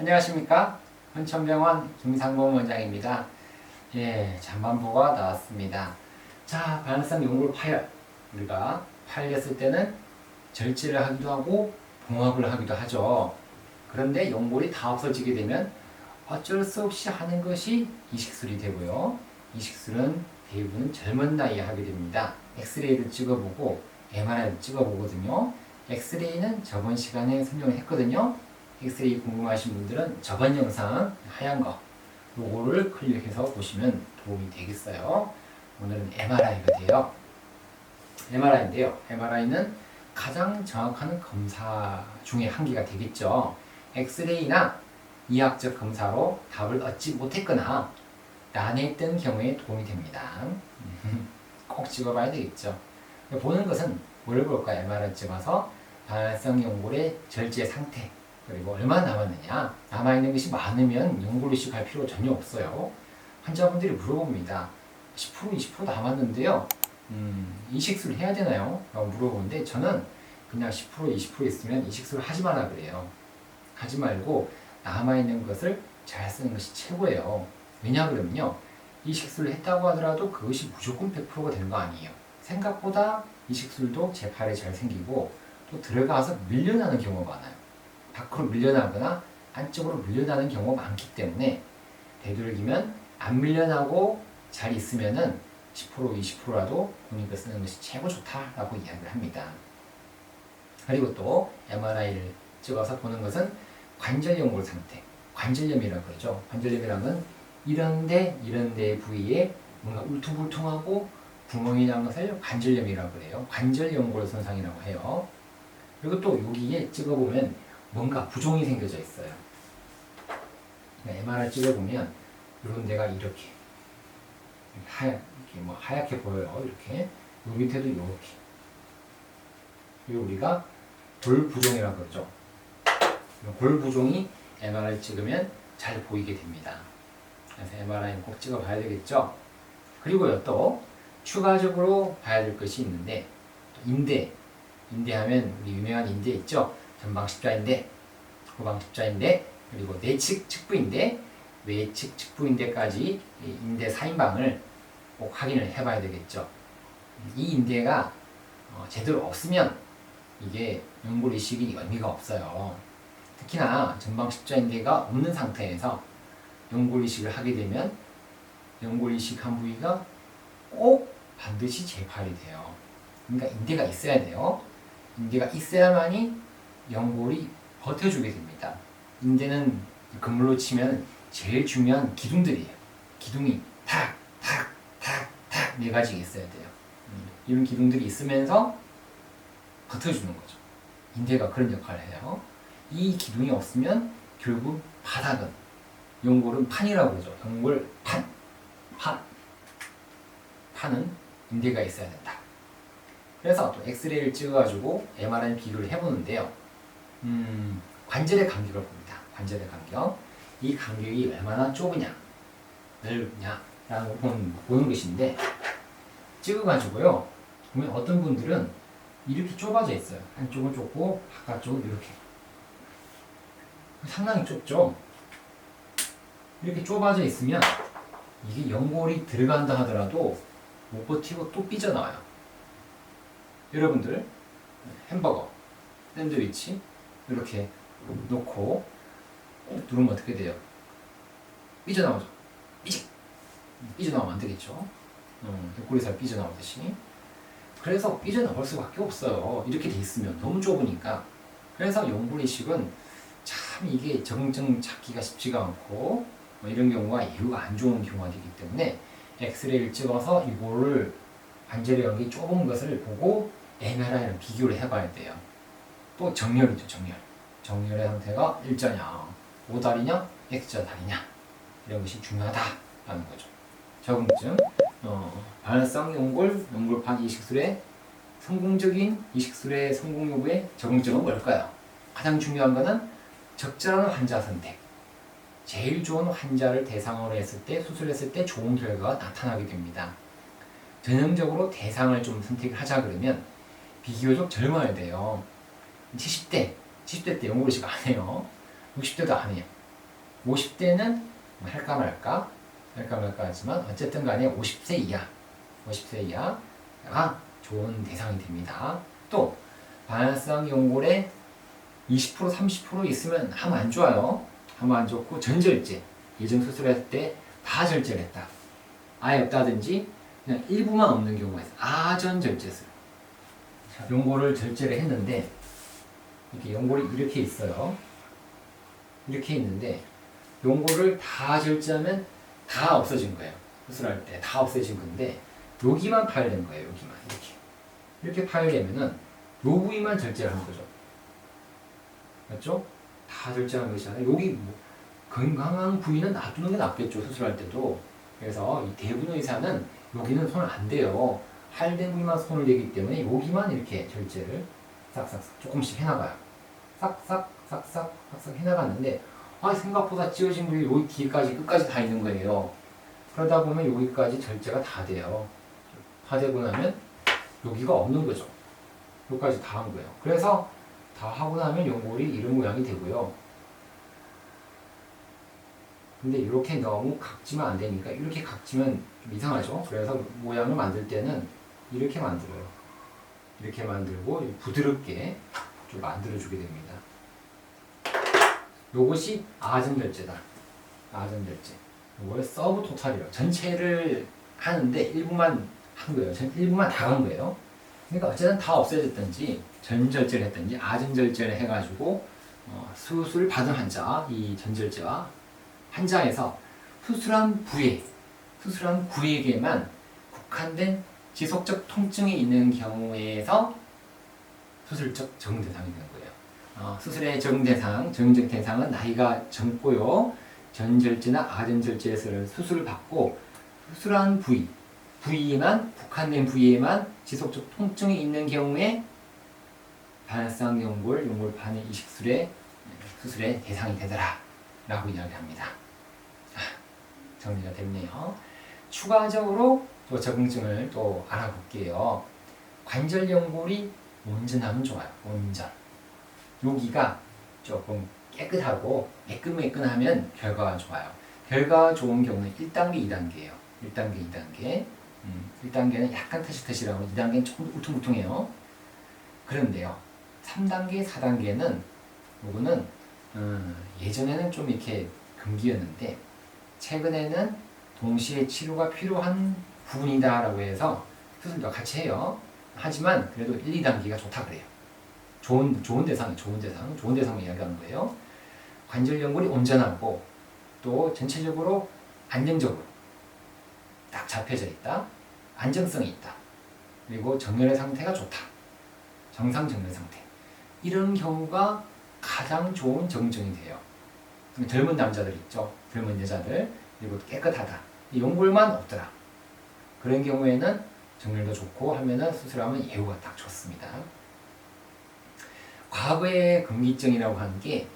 안녕하십니까? 헌천병원 김상범 원장입니다. 잠반부가 나왔습니다. 자, 발현성 연골 파열. 우리가 파열했을 때는 절제를 하기도 하고 봉합을 하기도 하죠. 그런데 연골이 다 없어지게 되면 어쩔 수 없이 하는 것이 이식술이 되고요. 이식술은 대부분 젊은 나이에 하게 됩니다. 엑스레이를 찍어보고 MRI를 찍어보거든요. 엑스레이는 저번 시간에 설명을 했거든요. 엑스레이 궁금하신 분들은 저번 영상 하얀 거 요거를 클릭해서 보시면 도움이 되겠어요. 오늘은 MRI가 돼요. MRI인데요. MRI는 가장 정확한 검사 중에 한 개가 되겠죠. 엑스레이나 이학적 검사로 답을 얻지 못했거나 난해했던 경우에 도움이 됩니다. 꼭 찍어봐야 되겠죠. 보는 것은 뭘 볼까? MRI 찍어서 발성 연골의 절제 상태, 그리고 얼마나 남았느냐. 남아있는 것이 많으면 연골 이식할 필요 전혀 없어요. 환자분들이 물어봅니다. 10% 20% 남았는데요. 이식술 해야 되나요? 라고 물어보는데 저는 그냥 10% 20% 있으면 이식술 하지 마라 그래요. 하지 말고 남아있는 것을 잘 쓰는 것이 최고예요. 왜냐 그러면요, 이식술을 했다고 하더라도 그것이 무조건 100%가 되는 거 아니에요. 생각보다 이식술도 재팔이 잘 생기고 또 들어가서 밀려나는 경우가 많아요. 밖으로 밀려나거나 안쪽으로 밀려나는 경우가 많기 때문에 되도록이면 안 밀려나고 잘 있으면은 10% 20%라도 본인이 쓰는 것이 최고 좋다라고 이야기를 합니다. 그리고 또 MRI를 찍어서 보는 것은 관절 연골 상태, 관절염이라고 그러죠. 관절염이라는 건 이런데 부위에 뭔가 울퉁불퉁하고 구멍이 난 것을 관절염이라고 그래요. 관절 연골 손상이라고 해요. 그리고 또 여기에 찍어보면 뭔가 부종이 생겨져 있어요. MRI 찍어보면 이런 데가 이렇게 하얗게 보여요. 이렇게. 요 밑에도 이렇게. 이거 우리가 골부종이라고 그러죠. 골부종이 MRI 찍으면 잘 보이게 됩니다. 그래서 MRI는 꼭 찍어봐야 되겠죠. 그리고요, 또 추가적으로 봐야 될 것이 있는데, 인대하면 우리 유명한 인대 있죠. 전방십자인대, 후방십자인대, 그리고 내측 측부인대, 외측 측부인대까지 인대 4인방을 꼭 확인을 해봐야 되겠죠. 이 인대가 제대로 없으면 이게 연골 이식이 의미가 없어요. 특히나 전방십자인대가 없는 상태에서 연골 이식을 하게 되면 연골 이식한 부위가 꼭 반드시 재팔이 돼요. 그러니까 인대가 있어야 돼요. 인대가 있어야만이 연골이 버텨주게 됩니다. 인대는 건물로 치면 제일 중요한 기둥들이에요. 기둥이 탁 네 가지가 있어야 돼요. 이런 기둥들이 있으면서 버텨주는 거죠. 인대가 그런 역할을 해요. 이 기둥이 없으면 결국 바닥은, 연골은 판이라고 그러죠. 연골 판은 인대가 있어야 된다. 그래서 또 엑스레이를 찍어가지고 MRI 비교를 해보는데요. 관절의 간격을 봅니다. 관절의 간격. 이 간격이 얼마나 좁으냐, 넓으냐라고 보는 것인데, 찍어가지고요, 보면 어떤 분들은 이렇게 좁아져 있어요. 한쪽은 좁고 바깥쪽은 이렇게. 상당히 좁죠. 이렇게 좁아져 있으면 이게 연골이 들어간다 하더라도 못 버티고 또 삐져나와요. 여러분들 햄버거, 샌드위치 이렇게 놓고 누르면 어떻게 돼요? 삐져나오죠. 삐져나오면 안 되겠죠. 옆구리살 삐져나오듯이. 그래서 삐져나올 수밖에 없어요. 이렇게 돼 있으면 너무 좁으니까. 그래서 연골 이식은 참 이게 정정 찾기가 쉽지가 않고 이런 경우가 예후가 안 좋은 경우가 되기 때문에 엑스레이를 찍어서 이거를 관절의 연골이 좁은 것을 보고 MRI랑 비교를 해봐야 돼요. 또 정렬이죠. 정렬의 상태가 일자냐, 오다리냐, X자 다리냐, 이런 것이 중요하다라는 거죠. 적응증, 발현성 연골판 이식술의 성공적인 이식술의 성공 여부의 적응증은 뭘까요? 가장 중요한 것은 적절한 환자 선택. 제일 좋은 환자를 대상으로 했을 때, 수술했을 때 좋은 결과가 나타나게 됩니다. 전형적으로 대상을 좀 선택을 하자 그러면 비교적 젊어야 돼요. 70대 때 연골 이식 안 해요. 60대도 안 해요. 50대는 할까 말까 하지만 어쨌든 간에 50세 이하가 좋은 대상이 됩니다. 또 반응성 연골에 20% 30% 있으면 하면 안 좋아요. 하면 안 좋고 전절제 예전 수술했을 때 다 절제를 했다. 아예 없다든지 그냥 일부만 없는 경우가 있어요. 아전절제술. 연골을 절제를 했는데 이렇게 연골이 이렇게 있어요. 이렇게 있는데 연골을 다 절제하면 다 없어진 거예요. 수술할 때 다 없어진 건데 여기만 파열된 거예요. 여기만 이렇게 파열되면은 요 부위만 절제를 하는 거죠. 맞죠? 다 절제하는 것이잖아요. 여기 뭐 건강한 부위는 놔두는 게 낫겠죠. 수술할 때도. 그래서 이 대부분 의사는 여기는 손을 안 대요. 할된 부위만 손을 대기 때문에 여기만 이렇게 절제를 싹싹 조금씩 해나가요. 싹싹 해나갔는데 생각보다 찌어진 부위 여기 뒤까지 끝까지 다 있는 거예요. 그러다 보면 여기까지 절제가 다 돼요. 다 되고 나면 여기가 없는 거죠. 여기까지 다 한 거예요. 그래서 다 하고 나면 연골이 이런 모양이 되고요. 근데 이렇게 너무 각지면 안 되니까 이렇게 각지면 좀 이상하죠. 그래서 모양을 만들 때는 이렇게 만들어요. 이렇게 만들고 부드럽게 좀 만들어주게 됩니다. 요것이 아전절제다. 아전절제. 이걸 서브 토탈이라고. 전체를 하는데 일부만 한 거예요. 일부만 다 한 거예요. 그러니까 어쨌든 다 없어졌든지 전절제를 했든지 아전절제를 해가지고 수술 받은 환자, 이 전절제와 환자에서 수술한 부위에게만 국한된 지속적 통증이 있는 경우에서 수술적 적응 대상이 되는 거예요. 수술의 적응 대상은 나이가 젊고요. 전절제나 아전절제에서 수술을 받고 수술한 국한된 부위에만 지속적 통증이 있는 경우에 반응성 연골 반응 이식술의 수술의 대상이 되더라 라고 이야기합니다. 정리가 됐네요. 추가적으로 또 적응증을 또 알아볼게요. 관절 연골이 온전하면 좋아요. 온전. 여기가 조금 깨끗하고 매끈매끈하면 결과가 좋아요. 결과가 좋은 경우는 1단계, 2단계예요. 1단계, 2단계. 1단계는 약간 터시터시하고 2단계는 조금 울퉁불퉁해요. 그런데요. 3단계, 4단계는 요거는 예전에는 좀 이렇게 금기였는데 최근에는 동시에 치료가 필요한 부분이다라고 해서 수술도 같이 해요. 하지만 그래도 1, 2단계가 좋다 그래요. 좋은 대상 이야기하는 거예요. 관절 연골이 온전하고 또 전체적으로 안정적으로 딱 잡혀져 있다. 안정성이 있다. 그리고 정렬의 상태가 좋다. 정상 정렬 상태. 이런 경우가 가장 좋은 적응증이 돼요. 젊은 남자들 있죠. 젊은 여자들. 그리고 깨끗하다. 연골만 없더라. 그런 경우에는 정렬도 좋고 하면은 수술하면 예후가 딱 좋습니다. 과거의 금기증이라고 하는 게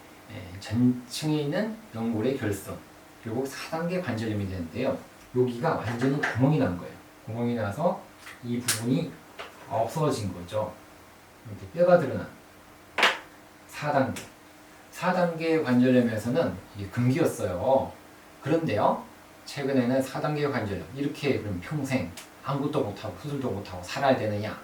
전층에 있는 연골의 결손, 결국 4단계 관절염이 되는데요. 여기가 완전히 구멍이 난 거예요. 구멍이 나서 이 부분이 없어진 거죠. 이렇게 뼈가 드러난 4단계. 4단계 관절염에서는 이게 금기였어요. 그런데요, 최근에는 4단계 관절염, 이렇게 그럼 평생 아무것도 못하고 수술도 못하고 살아야 되느냐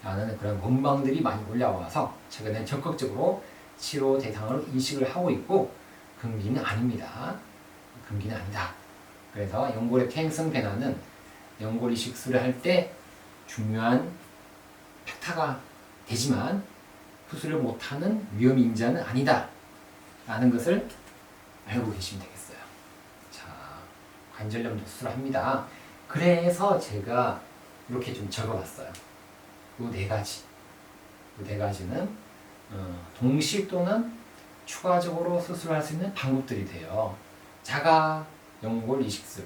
라는 그런 원망들이 많이 올라와서 최근엔 적극적으로 치료 대상으로 인식을 하고 있고 금기는 아닙니다. 금기는 아니다. 그래서 연골의 퇴행성 변화는 연골 이식 수술을 할 때 중요한 팩타가 되지만 수술을 못하는 위험 인자는 아니다 라는 것을 알고 계시면 되겠어요. 자, 관절염도 수술합니다. 그래서 제가 이렇게 좀 적어봤어요. 이 네 가지는 동시 또는 추가적으로 수술할 수 있는 방법들이 돼요. 자가 연골 이식술,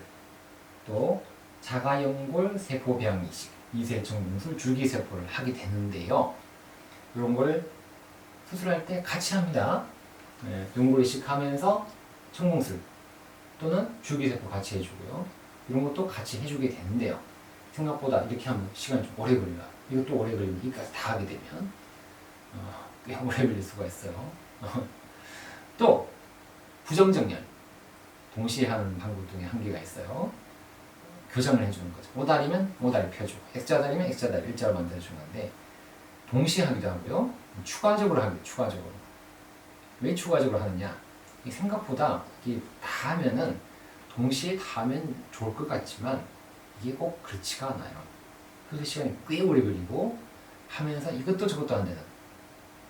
또 자가 연골 세포 배양 이식, 이세청 공술 줄기세포를 하게 되는데요. 이런 걸 수술할 때 같이 합니다. 연골 이식하면서 청공술 또는 줄기세포 같이 해주고요. 이런 것도 같이 해주게 되는데요. 생각보다 이렇게 하면 시간이 좀 오래 걸려요. 이것도 오래 걸리니까 다 하게 되면 꽤 오래 걸릴 수가 있어요. 또 부정정렬. 동시에 하는 방법 중에 한계가 있어요. 교정을 해주는 거죠. 오다리면 오다리 펴주고, X자다리면 X자다리 일자로 만들어주는 건데, 동시에 하기도 하고요. 추가적으로 하기도, 추가적으로. 왜 추가적으로 하느냐? 생각보다 이게 다 하면은, 동시에 다 하면 좋을 것 같지만, 이게 꼭 그렇지가 않아요. 그래서 시간이 꽤 오래 걸리고, 하면서 이것도 저것도 안 되는.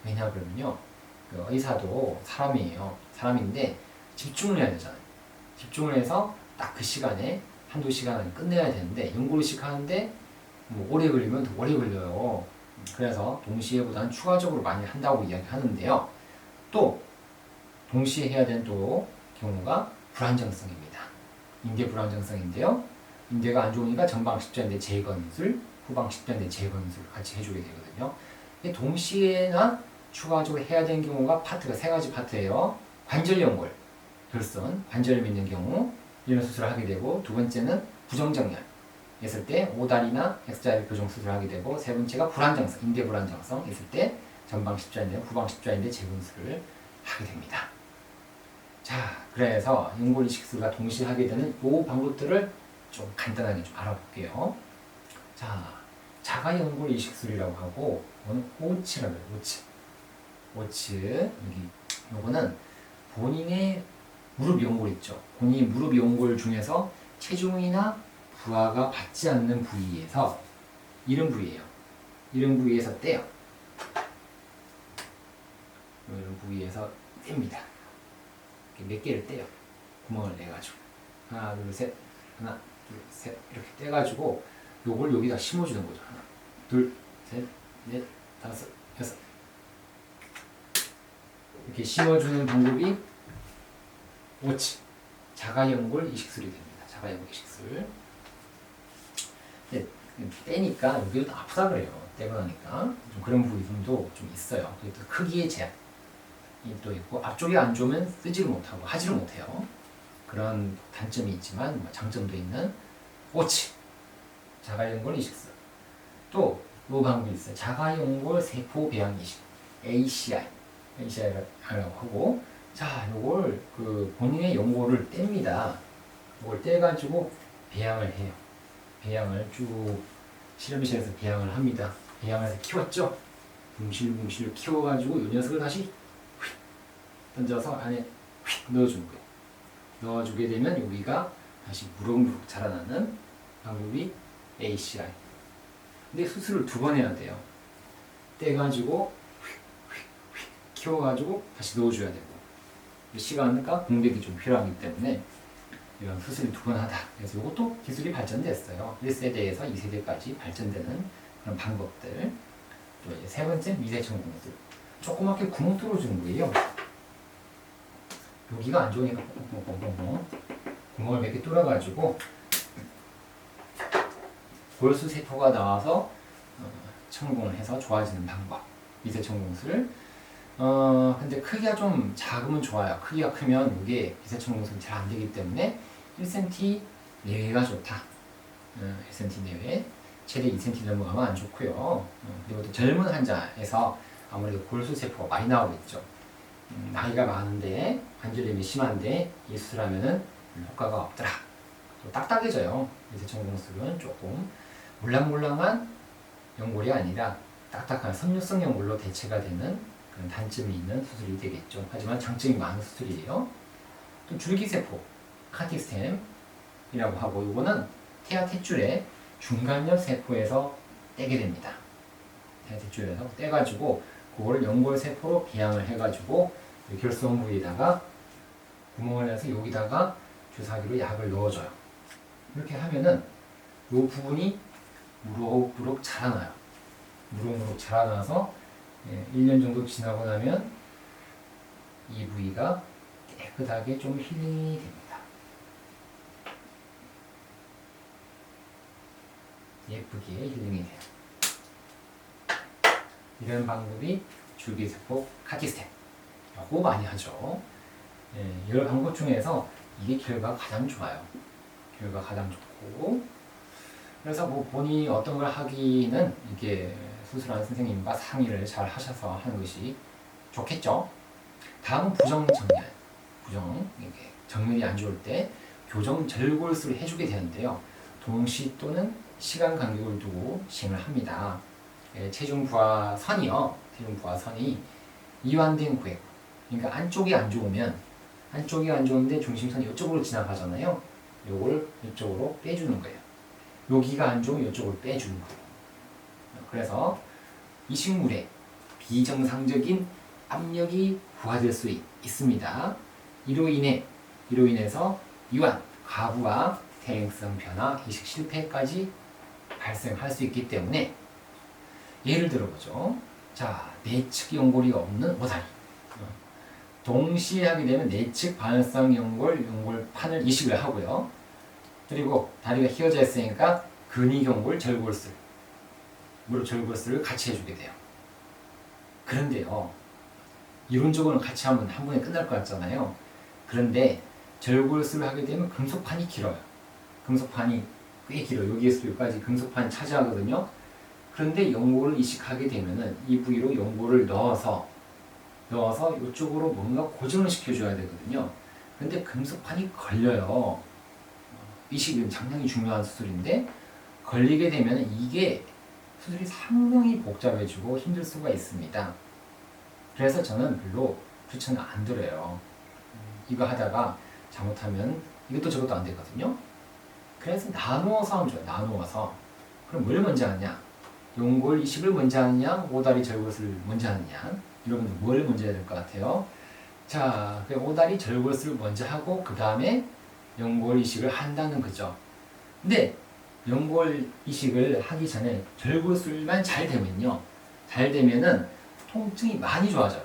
왜냐 그러면요. 그 의사도 사람이에요. 사람인데, 집중을 해야 되잖아요. 집중을 해서 딱 그 시간에 한두 시간 안에 끝내야 되는데 연구를씩 하는데 뭐 오래 걸리면 더 오래 걸려요. 그래서 동시에보다는 추가적으로 많이 한다고 이야기하는데요. 또 동시에 해야 되는 또 경우가 불안정성입니다. 인대 불안정성인데요. 인대가 안 좋으니까 전방 십자인대 재건술, 후방 십자인대 재건술 같이 해주게 되거든요. 동시에나 추가적으로 해야 되는 경우가 파트가 세 가지 파트예요. 관절 연골, 결선, 관절을 믿는 경우 이런 수술을 하게 되고, 두 번째는 부정정렬 했을 때 오다리나 X자리 교정 수술을 하게 되고, 세 번째가 불안정성, 인대 불안정성 했을 때 전방 십자인대, 후방 십자인대 재건술을 하게 됩니다. 자, 그래서 연골 이식술과 동시에 하게 되는 이 방법들을 좀 간단하게 좀 알아볼게요. 자, 자가 연골 이식술이라고 하고, 이거는 오치라고 해요. 오치. 여기 요거는 본인의 무릎 연골 있죠. 본인 무릎 연골 중에서 체중이나 부하가 받지 않는 부위에서, 이런 부위예요. 이런 부위에서 떼요. 이런 부위에서 뗍니다. 몇 개를 떼요. 구멍을 내가지고 하나, 둘, 셋, 하나, 둘, 셋 이렇게 떼가지고 요걸 여기다 심어주는 거죠. 하나, 둘, 셋, 넷, 다섯, 여섯 이렇게 심어주는 방법이 오치, 자가연골 이식술이 됩니다. 자가연골 이식술. 근데 떼니까 여기도 아프다 그래요. 떼고 나니까 좀 그런 부분도 좀 있어요. 또 크기의 제한이 또 있고, 앞쪽이 안 좋으면 쓰지를 못하고 하지를 못해요. 그런 단점이 있지만 장점도 있는 오치, 자가연골 이식술. 또 이 방법이 있어요. 자가연골 세포 배양 이식, ACI라고 하고, 자, 요걸 그 본인의 연골을 뗍니다. 요걸 떼가지고 배양을 해요. 배양을 쭉 실험실에서 배양을 합니다. 배양을 해서 키웠죠. 뭉실뭉실 키워가지고 이 녀석을 다시 휙 던져서 안에 휙 넣어주는 거예요. 넣어주게 되면 여기가 다시 무럭무럭 자라나는 방법이 ACI. 근데 수술을 2번 해야 돼요. 떼가지고 휙휙휙 키워가지고 다시 넣어줘야 되고, 시간과 공백이 좀 필요하기 때문에 이런 수술을 2번 하다. 그래서 이것도 기술이 발전됐어요. 1세대에서 2세대까지 발전되는 그런 방법들. 또 이제 세 번째 미세청 공술. 조그맣게 구멍 뚫어주는 거예요. 여기가 안 좋으니까 구멍을 몇 개 뚫어가지고 골수 세포가 나와서 천공을 해서 좋아지는 방법. 미세청 공술. 근데 크기가 좀 작으면 좋아요. 크기가 크면 이게 미세청 공술이 잘 안 되기 때문에 1cm 내외가 좋다. 1cm 내외. 최대 2cm 넘어가면 안 좋고요. 그리고 또 젊은 환자에서 아무래도 골수세포가 많이 나오고 있죠. 나이가 많은데 관절염이 심한데 이 수술하면은 효과가 없더라. 또 딱딱해져요. 미세청 공술은 조금 몰랑몰랑한 연골이 아니라 딱딱한 섬유성 연골로 대체가 되는 그런 단점이 있는 수술이 되겠죠. 하지만 장점이 많은 수술이에요. 또 줄기세포, 카티스템이라고 하고, 이거는 태아 탯줄의 중간엽 세포에서 떼게 됩니다. 태아 탯줄에서 떼가지고 그거를 연골 세포로 배양을 해가지고 결손 부위에다가 구멍을 내서 여기다가 주사기로 약을 넣어줘요. 이렇게 하면은 이 부분이 무럭무럭 자라나요. 무럭무럭 자라나서 1년 정도 지나고 나면 이 부위가 깨끗하게 좀 힐링이 됩니다. 예쁘게 힐링이 돼요. 이런 방법이 줄기세포 카티스템. 이거 많이 하죠. 여러 방법 중에서 이게 결과가 가장 좋아요. 결과가 가장 좋고, 그래서 뭐 본인이 어떤 걸 하기는 이게 수술하는 선생님과 상의를 잘 하셔서 하는 것이 좋겠죠. 다음은 부정정렬. 이게 정렬이 안 좋을 때 교정 절골술을 해주게 되는데요. 동시 또는 시간 간격을 두고 시행을 합니다. 체중 부하선이요. 체중 부하선이 이완된 구획. 그러니까 안쪽이 안 좋은데 중심선이 이쪽으로 지나가잖아요. 요걸 이쪽으로 빼주는 거예요. 여기가 안 좋으면 이쪽으로 빼주는 거예요. 그래서 이식물에 비정상적인 압력이 부과될 수 있습니다. 이로 인해서 이완, 가부와 퇴행성 변화, 이식 실패까지 발생할 수 있기 때문에 예를 들어보죠. 자, 내측 연골이 없는 오다리. 동시에 하게 되면 내측 반응성 연골판을 이식을 하고요. 그리고 다리가 휘어져 있으니까 근위경골 절골술, 무릎 절골술을 같이 해주게 돼요. 그런데요, 이론적으로는 같이 하면 한 번에 끝날 것 같잖아요. 그런데 절골술을 하게 되면 금속판이 길어요. 금속판이 꽤 길어요. 여기에서 여기까지 금속판이 차지하거든요. 그런데 연골을 이식하게 되면은 이 부위로 연골을 넣어서 이쪽으로 뭔가 고정을 시켜줘야 되거든요. 그런데 금속판이 걸려요. 이식은 상당히 중요한 수술인데 걸리게 되면 이게 수술이 상당히 복잡해지고 힘들 수가 있습니다. 그래서 저는 별로 추천을 안 드려요. 이거 하다가 잘못하면 이것도 저것도 안 되거든요. 그래서 나누어서 하면 좋아요. 나누어서. 그럼 뭘 먼저 하냐? 연골 이식을 먼저 하느냐? 오다리 절골술을 먼저 하느냐? 여러분들 뭘 먼저 해야 될 것 같아요? 자, 오다리 절골술을 먼저 하고 그 다음에 연골 이식을 한다는 거죠. 근데 연골 이식을 하기 전에 절골술만 잘 되면은 통증이 많이 좋아져요.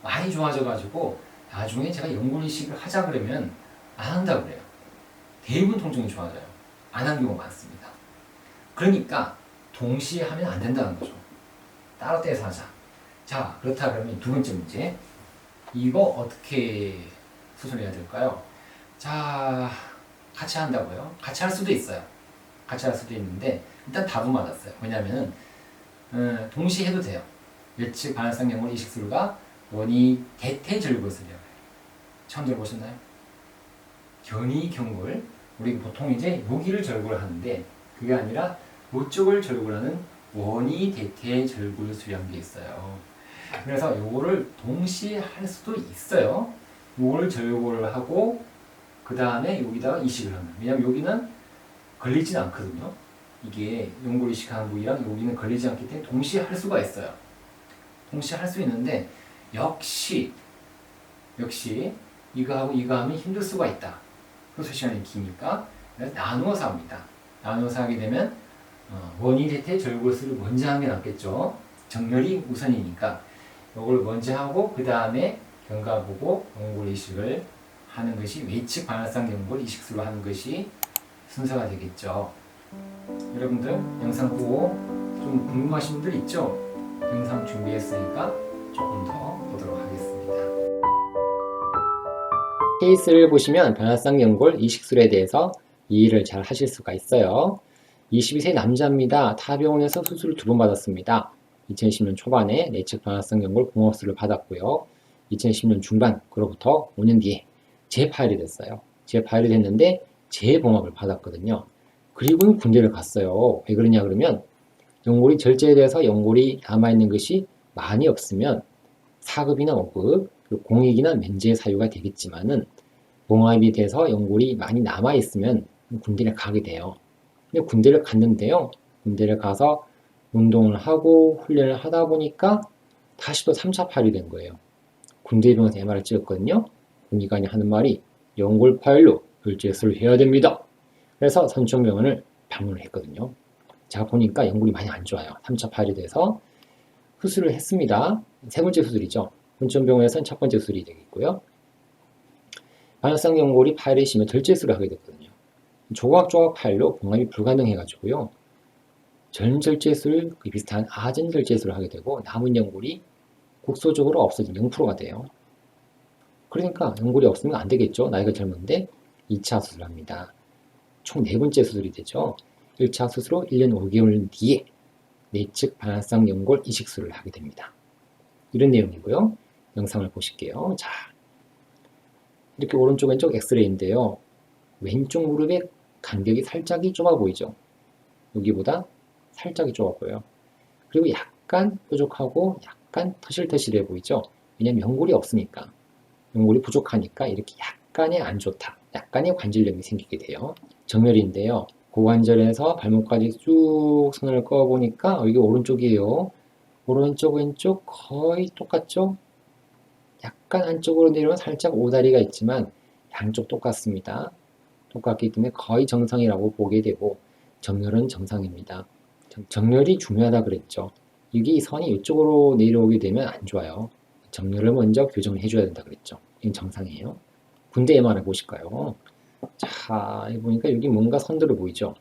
많이 좋아져가지고 나중에 제가 연골 이식을 하자 그러면 안 한다고 그래요. 대부분 통증이 좋아져요. 안 하는 경우가 많습니다. 그러니까 동시에 하면 안 된다는 거죠. 따로 떼서 하자. 자, 그렇다 그러면 두 번째 문제. 이거 어떻게 수술해야 될까요? 자, 같이 한다고요? 같이 할 수도 있어요. 같이 할 수도 있는데 일단 답은 맞았어요. 왜냐면은 동시에 해도 돼요. 예측 반응성 연골 이식술과 원위 대퇴절골술이라고 해요. 처음 들어보셨나요? 견이경골, 우리 보통 이제 여기를 절골을 하는데 그게 아니라 이쪽을 절골하는 원위 대퇴절골술이라는 게 있어요. 그래서 요거를 동시에 할 수도 있어요. 요거를 절골을 하고 그 다음에 여기다가 이식을 하는. 왜냐면 여기는 걸리진 않거든요. 이게 연골 이식하는 부위랑 여기는 걸리지 않기 때문에 동시에 할 수가 있어요. 동시에 할 수 있는데 역시 이거 하면 힘들 수가 있다. 수술 시간이 기니까 그래서 나누어서 합니다. 나누어서 하게 되면 원위 대퇴 절골술을 먼저 하는 게 낫겠죠. 정렬이 우선이니까 이걸 먼저 하고 그 다음에 경과 보고 연골 이식을 하는 것이 외측 반응성 연골 이식술로 하는 것이 순서가 되겠죠. 여러분들 영상 보고 좀 궁금하신 분들 있죠? 영상 준비했으니까 조금 더 보도록 하겠습니다. 케이스를 보시면 변화성 연골 이식술에 대해서 이해를 잘 하실 수가 있어요. 22세 남자입니다. 타병원에서 수술을 2번 받았습니다. 2010년 초반에 내측 변화성 연골 봉합술을 받았고요. 2010년 중반, 그로부터 5년 뒤에 재파열이 됐어요. 재파열이 됐는데 재봉합을 받았거든요. 그리고 군대를 갔어요. 왜 그러냐 그러면 연골이 절제돼서 연골이 남아있는 것이 많이 없으면 4급이나 5급, 공익이나 면제 사유가 되겠지만은 봉합이 돼서 연골이 많이 남아있으면 군대를 가게 돼요. 근데 군대를 갔는데요. 군대를 가서 운동을 하고 훈련을 하다 보니까 다시 또 3차 파열이 된 거예요. 군대병원에서 MR을 찍었거든요. 군의관이 하는 말이 연골 파열로 절제술을 해야 됩니다. 그래서 선천병원을 방문을 했거든요. 제가 보니까 연골이 많이 안 좋아요. 3차 파열이 돼서 수술을 했습니다. 세 번째 수술이죠. 선천병원에서는 첫 번째 수술이 되겠고요. 반응성 연골이 파열이 심해 절제술을 하게 됐거든요. 조각조각 파열로 봉합이 불가능해가지고요. 전절제술 비슷한 아전절제술을 하게 되고 남은 연골이 국소적으로 없어진 0%가 돼요. 그러니까 연골이 없으면 안 되겠죠. 나이가 젊은데 2차 수술합니다. 총 4번째 수술이 되죠. 1차 수술 후 1년 5개월 뒤에 내측 반응성 연골 이식술을 하게 됩니다. 이런 내용이고요. 영상을 보실게요. 자, 이렇게 오른쪽 왼쪽 엑스레이인데요. 왼쪽 무릎의 간격이 살짝이 좁아 보이죠? 여기보다 살짝이 좁아 보여요. 그리고 약간 뾰족하고 약간 터실터실해 보이죠? 왜냐면 연골이 없으니까. 연골이 부족하니까 이렇게 약간의 안 좋다. 약간의 관절염이 생기게 돼요. 정렬인데요. 고관절에서 발목까지 쭉 손을 꺼 보니까 여기 오른쪽이에요. 오른쪽 왼쪽 거의 똑같죠? 약간 안쪽으로 내려오면 살짝 오다리가 있지만 양쪽 똑같습니다. 똑같기 때문에 거의 정상이라고 보게 되고 정렬은 정상입니다. 정렬이 중요하다 그랬죠. 이게 이 선이 이쪽으로 내려오게 되면 안 좋아요. 정렬을 먼저 교정해 줘야 된다 그랬죠. 이건 정상이에요. 군대 MRI 보실까요? 자, 여기 보니까 여기 뭔가 선들어 보이죠?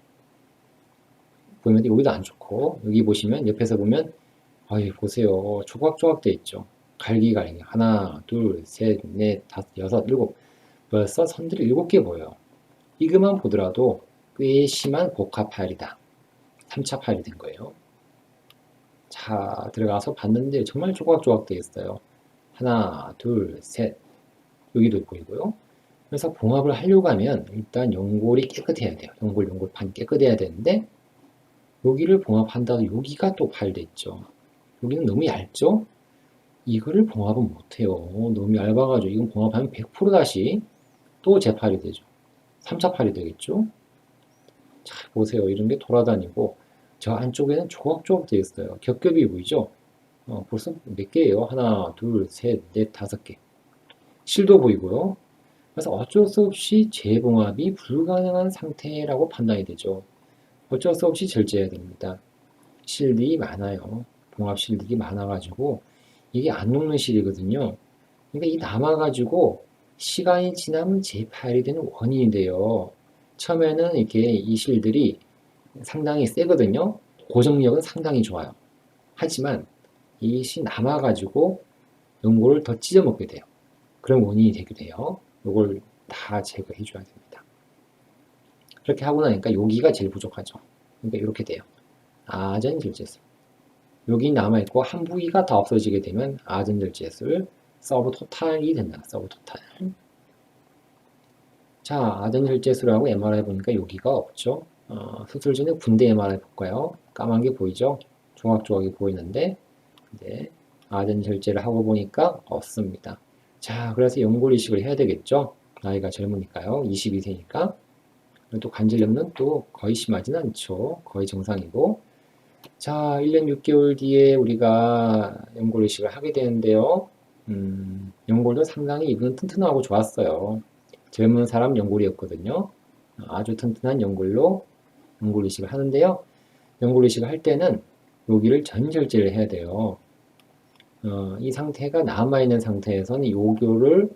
보이면 여기도 안 좋고 여기 보시면 옆에서 보면 아이 보세요. 조각조각 돼 있죠. 갈기갈기 하나 둘 셋 넷 다섯 여섯 일곱 벌써 선들이 7개 보여요. 이것만 보더라도 꽤 심한 복합 파열이다. 3차 파열이 된 거예요. 자, 들어가서 봤는데 정말 조각조각 되어 있어요. 하나, 둘, 셋. 여기도 보이고요. 그래서 봉합을 하려고 하면 일단 연골이 깨끗해야 돼요. 연골판이 깨끗해야 되는데 여기를 봉합한다고 여기가 또 파열돼 있죠. 여기는 너무 얇죠? 이거를 봉합은 못해요. 너무 얇아가지고 이건 봉합하면 100% 다시 또 재파열이 되죠. 3차 파열이 되겠죠? 자, 보세요. 이런 게 돌아다니고 저 안쪽에는 조각조각 되어 있어요. 겹겹이 보이죠? 벌써 몇 개예요? 하나, 둘, 셋, 넷, 5개. 실도 보이고요. 그래서 어쩔 수 없이 재봉합이 불가능한 상태라고 판단이 되죠. 어쩔 수 없이 절제해야 됩니다. 실들이 많아요. 봉합 실들이 많아가지고 이게 안 녹는 실이거든요. 그러니까 이 남아가지고 시간이 지나면 재파열이 되는 원인이 돼요. 처음에는 이렇게 이 실들이 상당히 세거든요. 고정력은 상당히 좋아요. 하지만 이것이 남아가지고 연골을 더 찢어먹게 돼요. 그런 원인이 되게 돼요. 이걸 다 제거해 줘야 됩니다. 그렇게 하고 나니까 여기가 제일 부족하죠. 그러니까 이렇게 돼요. 아전절제술. 여기 남아있고 한 부위가 다 없어지게 되면 아전절제술 서브토탈이 된다. 서브토탈. 자, 아전절제술하고 MRI 보니까 여기가 없죠. 수술 전에 군대 MRI 볼까요? 까만 게 보이죠? 조각조각이 보이는데 이제 아전절제를 하고 보니까 없습니다. 자, 그래서 연골 이식을 해야 되겠죠? 나이가 젊으니까요. 22세니까. 또 관절염은 또 거의 심하진 않죠. 거의 정상이고. 자, 1년 6개월 뒤에 우리가 연골 이식을 하게 되는데요. 연골도 상당히 이분은 튼튼하고 좋았어요. 젊은 사람 연골이었거든요. 아주 튼튼한 연골로 연골 이식을 하는데요. 연골 이식을 할 때는 여기를 전절제를 해야 돼요. 이 상태가 남아있는 상태에서는 요교를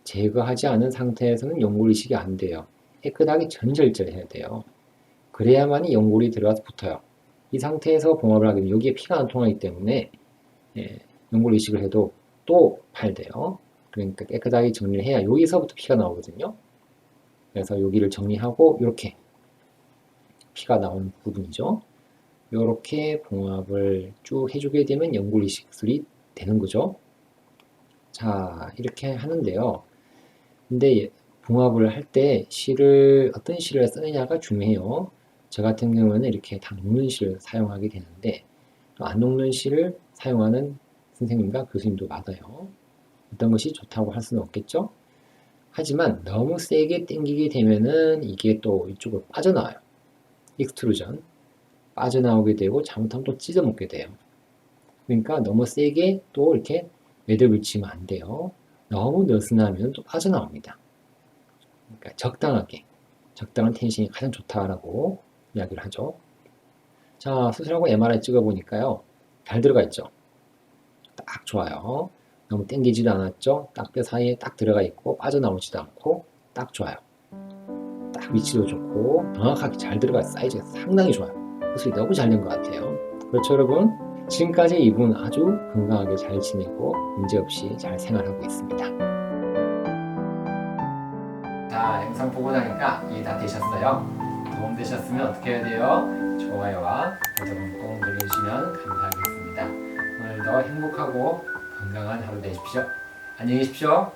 제거하지 않은 상태에서는 연골 이식이 안 돼요. 깨끗하게 전절제를 해야 돼요. 그래야만이 연골이 들어가서 붙어요. 이 상태에서 봉합을 하게 되면 여기에 피가 안 통하기 때문에 연골 이식을 해도 또 파열돼요. 그러니까 깨끗하게 정리를 해야 여기서부터 피가 나오거든요. 그래서 여기를 정리하고 이렇게 피가 나오는 부분이죠. 이렇게 봉합을 쭉 해주게 되면 연골 이식술이 되는 거죠. 자, 이렇게 하는데요. 근데 봉합을 할 때 실을 어떤 실을 쓰느냐가 중요해요. 저 같은 경우에는 이렇게 다 녹는 실을 사용하게 되는데 안 녹는 실을 사용하는 선생님과 교수님도 많아요. 어떤 것이 좋다고 할 수는 없겠죠. 하지만 너무 세게 당기게 되면은 이게 또 이쪽으로 빠져나와요. 익스트루전 빠져나오게 되고 잘못하면 또 찢어먹게 돼요. 그러니까 너무 세게 또 이렇게 매듭을 붙이면 안 돼요. 너무 느슨하면 또 빠져나옵니다. 그러니까 적당하게, 적당한 텐션이 가장 좋다라고 이야기를 하죠. 자, 수술하고 MRI 찍어보니까요. 잘 들어가 있죠. 딱 좋아요. 너무 당기지도 않았죠. 딱 뼈 사이에 딱 들어가 있고 빠져나오지도 않고 딱 좋아요. 딱 위치도 좋고 정확하게 잘 들어가 사이즈가 상당히 좋아요. 수술이 너무 잘 된 것 같아요. 그렇죠, 여러분? 지금까지 이분 아주 건강하게 잘 지내고 문제없이 잘 생활하고 있습니다. 자, 영상 보고 나니까 이해 다 되셨어요? 도움되셨으면 어떻게 해야 돼요? 좋아요와 구독을 꼭 눌러주시면 감사하겠습니다. 오늘도 행복하고 건강한 하루 되십시오. 안녕히 계십시오.